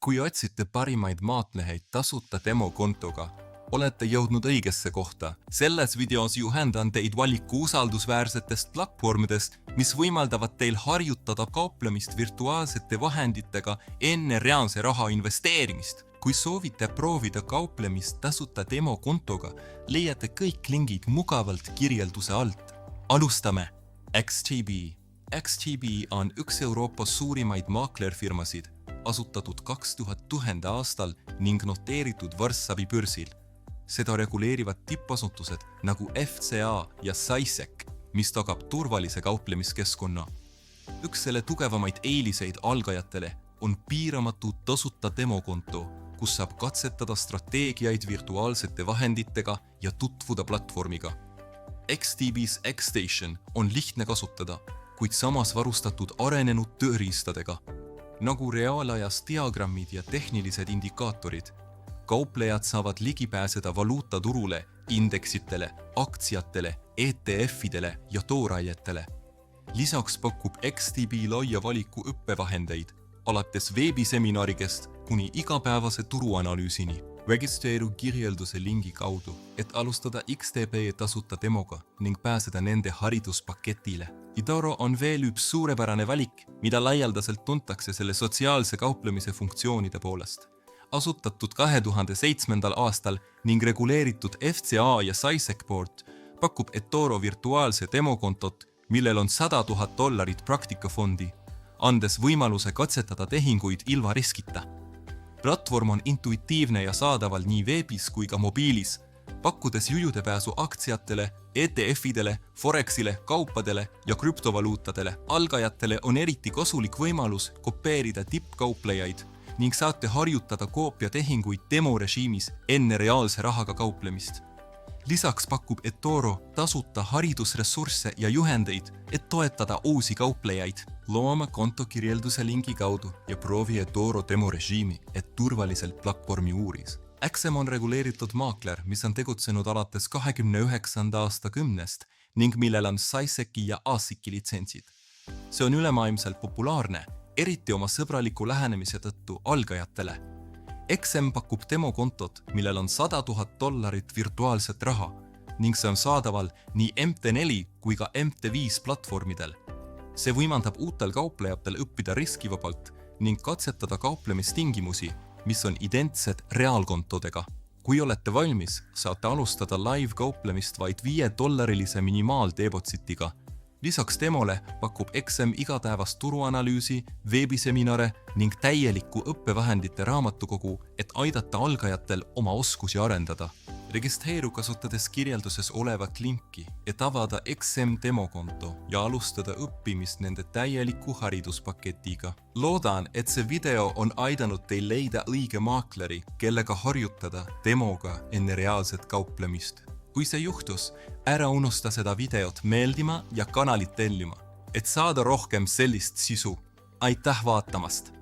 Kui otsite parimaid maatleheid tasuta demokontoga, olete jõudnud õigesse kohta. Selles videos juhendan teid valiku usaldusväärsetest platvormidest, mis võimaldavad teil harjutada kauplemist virtuaalsete vahenditega enne reaalse raha investeerimist. Kui soovite proovida kauplemist tasuta demokontoga, leiate kõik lingid mugavalt kirjelduse alt. Alustame! XTB. XTB on üks Euroopa suurimaid maaklerfirmasid, asutatud 2000 aastal ning noteeritud Varssavi börsil. Seda reguleerivad tippasutused nagu FCA ja SAISEC, mis tagab turvalise kauplemiskeskkonna. Üks selle tugevamaid eeliseid algajatele on piiramatu tasuta demokonto, kus saab katsetada strateegiaid virtuaalsete vahenditega ja tutvuda platvormiga. XTB's X-Station on lihtne kasutada, kuid samas varustatud arenenud tööriistadega, nagu reaalajas diagrammid ja tehnilised indikaatorid. Kauplejad saavad ligipääseda valuutaturule, indeksitele, aktsiatele, ETF-idele ja tooraietele. Lisaks pakub XTB laia valiku õppevahendeid, alates veebiseminarigest kuni igapäevase turuanalüüsini. Registreeru kirjelduse lingi kaudu, et alustada XTB tasuta demoga ning pääseda nende hariduspaketile. eToro on veel üks suurepärane valik, mida laialdaselt tuntakse selle sotsiaalse kauplemise funktsioonide poolest. Asutatud 2007. aastal ning reguleeritud FCA ja SAISEC poolt, pakub eToro virtuaalse demokontot, millel on $100,000 praktikafondi, andes võimaluse katsetada tehinguid ilma riskita. Platvorm on intuitiivne ja saadaval nii veebis kui ka mobiilis, pakkudes juurdepääsu aktsiatele, ETF-idele, Forexile, kaupadele ja krüptovaluutadele. Algajatele on eriti kasulik võimalus kopeerida tippkauplejaid ning saate harjutada koopiatehinguid demorežiimis enne reaalse rahaga kauplemist. Lisaks pakub eToro tasuta haridusressursse ja juhendeid, et toetada uusi kauplejaid. Loo oma konto kirjelduse lingi kaudu ja proovi eToro demorežiimi, et turvaliselt platvormi uuris. XM on reguleeritud maakler, mis on tegutsenud alates 29. aastakümnest ning millel on SAISEC-i ja ASIC-i litsentsid. See on ülemaailmselt populaarne, eriti oma sõbraliku lähenemise tõttu algajatele. XM pakub demokontot, millel on $100,000 virtuaalset raha ning see on saadaval nii MT4 kui ka MT5 platvormidel. See võimaldab uutel kauplejatel õppida riskivabalt ning katsetada kauplemistingimusi, mis on identsed reaalkontodega. Kui olete valmis, saate alustada live-kauplemist vaid $5 minimaaldepotsitiga. Lisaks demole pakub XM igapäevast turuanalüüsi, veebiseminare ning täielikku õppevahendite raamatukogu, et aidata algajatel oma oskusi arendada. Registreeru kasutades kirjelduses olevat linki, et avada XM demokonto ja alustada õppimist nende täieliku hariduspaketiga. Loodan, et see video on aidanud teil leida õige maakleri, kellega harjutada demoga enne reaalset kauplemist. Kui see juhtus, ära unusta seda videot meeldima ja kanalit tellima, et saada rohkem sellist sisu. Aitäh vaatamast!